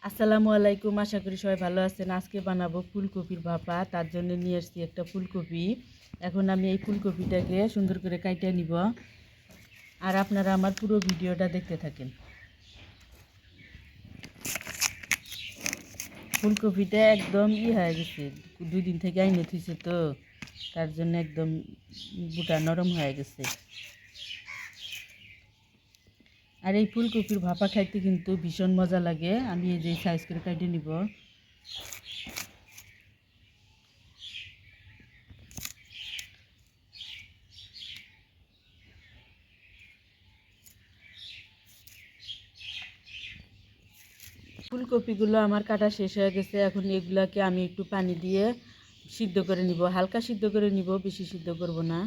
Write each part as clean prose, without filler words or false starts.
আসসালামু আলাইকুম, আশা করি সবাই ভালো আছেন। আজকে বানাবো ফুলকপির ভাপা। তার জন্য নিয়ে এসেছি একটা ফুলকপি। এখন আমি এই ফুলকপিটাকে সুন্দর করে কাটিয়ে নিব, আর আপনারা আমার পুরো ভিডিওটা দেখতে থাকেন। ফুলকপিটা একদম হয়ে গেছে, 2 দিন থেকে আইনে থুইছে তো, তার জন্য একদম বুটা নরম হয়ে গেছে। আর এই ফুলকপির ভাপা খাইতে কিন্তু ভীষণ মজা লাগে। আমি এই যে সাইজ করে কাটিয়ে নিব। ফুলকপিগুলো আমার কাটা শেষ হয়ে গেছে। এখন এগুলাকে আমি একটু পানি দিয়ে সিদ্ধ করে নিব, হালকা সিদ্ধ করে নিব, বেশি সিদ্ধ করব না।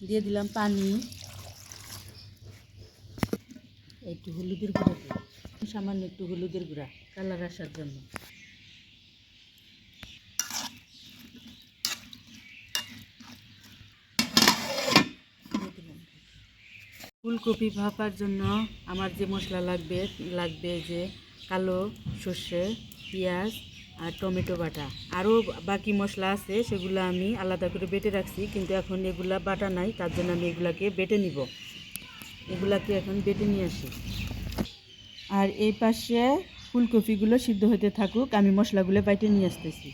দিয়ে দিলাম পানি, একটু হলুদের গুঁড়া দিই, সামান্য একটু হলুদের গুঁড়া কালার আসার জন্য। ফুলকপি ভাপার জন্য আমার যে মশলা লাগবে যে কালো সর্ষে, পেঁয়াজ আর টমেটো বাটা। আরও বাকি মশলা আছে, সেগুলো আমি আলাদা করে বেটে রাখছি, কিন্তু এখন এগুলা বাটা নাই, তার জন্য আমি এগুলাকে বেটে নিব। এগুলাকে এখন বেটে নিয়ে আসি। আর এই পাশে ফুলকপিগুলো সিদ্ধ হতে থাকুক, আমি মশলাগুলো বাইটে নিয়ে আসতেছি।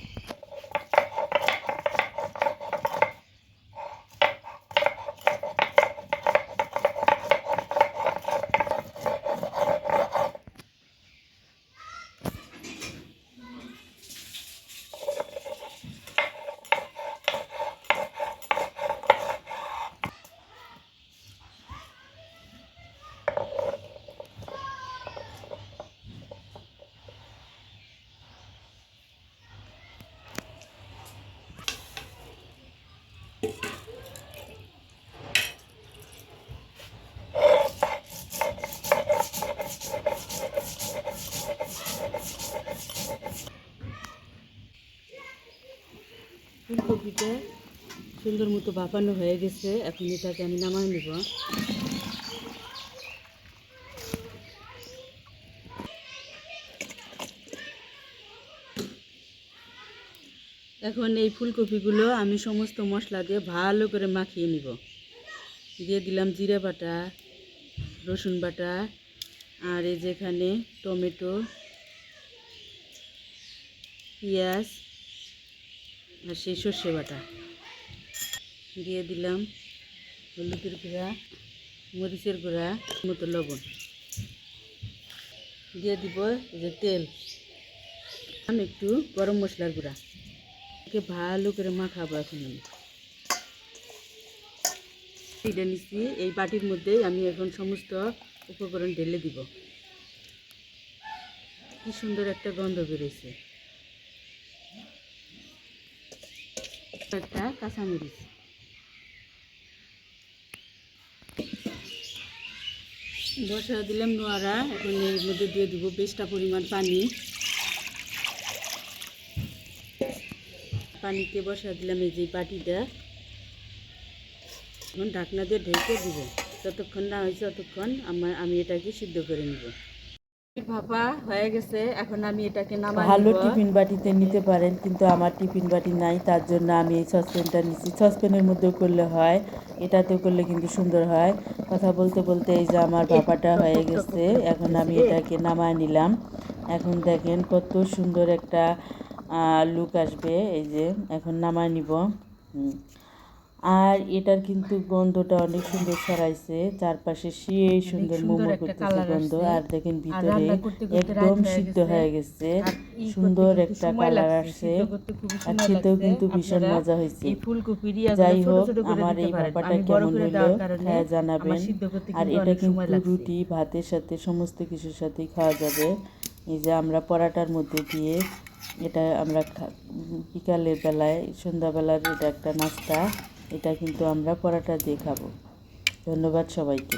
ফুলকপিটা সুন্দর মতো ভাপানো হয়ে গেছে, এখন এটাকে আমি নামাই নেব। এখন এই ফুলকপিগুলো আমি সমস্ত মশলা দিয়ে ভালো করে মাখিয়ে নিব। দিয়ে দিলাম জিরে বাটা, রসুন বাটা, আর এই যেখানে টমেটো, পেঁয়াজ আর সেই সর্ষে বাটা। দিয়ে দিলাম হলুদের গুঁড়া, মরিচের গুঁড়া, মতো লবণ। দিয়ে দিব এই যে তেল, আমি একটু গরম মশলার গুঁড়া। একে ভালো করে মাখাবো। এখন আমি ঢেলে নিচ্ছি, এই বাটির মধ্যে আমি এখন সমস্ত উপকরণ ঢেলে দিব। কি সুন্দর একটা গন্ধ বেরোচ্ছে। একটা কাঁচামরিচ, বসা দিলাম নোয়ারা। এখন এর মধ্যে দিয়ে দিব বেশটা পরিমাণ পানি। পানিতে বসা দিলাম এই যে বাটিটা। এখন ঢাকনা দিয়ে ঢেকে দিব, যতক্ষণ না হয়েছে ততক্ষণ আমি এটাকে সিদ্ধ করে নিব। ভাপা হয়ে গেছে, এখন আমি এটাকে নামাই নিব। ভালো টিফিন বাটিতে নিতে পারেন, কিন্তু আমার টিফিন বাটি নাই, তার জন্য আমি এই সসপ্যানটা নিচ্ছি। সসপ্যানের মধ্যেও করলে হয়, এটাতেও করলে কিন্তু সুন্দর হয়। কথা বলতে বলতে এই যে আমার ভাপাটা হয়ে গেছে, এখন আমি এটাকে নামাই নিলাম। এখন দেখেন কত সুন্দর একটা লুক আসবে। এই যে এখন নামাই নিব। আর এটার কিন্তু গন্ধটা অনেক সুন্দর ছড়াইছে চারপাশে, সেই সুন্দর মোমো করতেছে গন্ধ। আর দেখেন ভিতরে একদম সিদ্ধ হয়ে গেছে, সুন্দর একটা কালার আসছে, আর খেতেও কিন্তু ভীষণ মজা হয়েছে। যাই হোক, আমার এই ভাপাটা কেমন হলো হ্যাঁ জানাবেন। আর এটা কিন্তু রুটি ভাতের সাথে সমস্ত কিছুর সাথেই খাওয়া যাবে। এই যে আমরা পরাটার মধ্যে দিয়ে এটা আমরা বিকালের বেলায়, সন্ধ্যাবেলার এটা একটা নাস্তা। এটা কিন্তু আমরা পরাটা দিয়ে খাবো। ধন্যবাদ সবাইকে।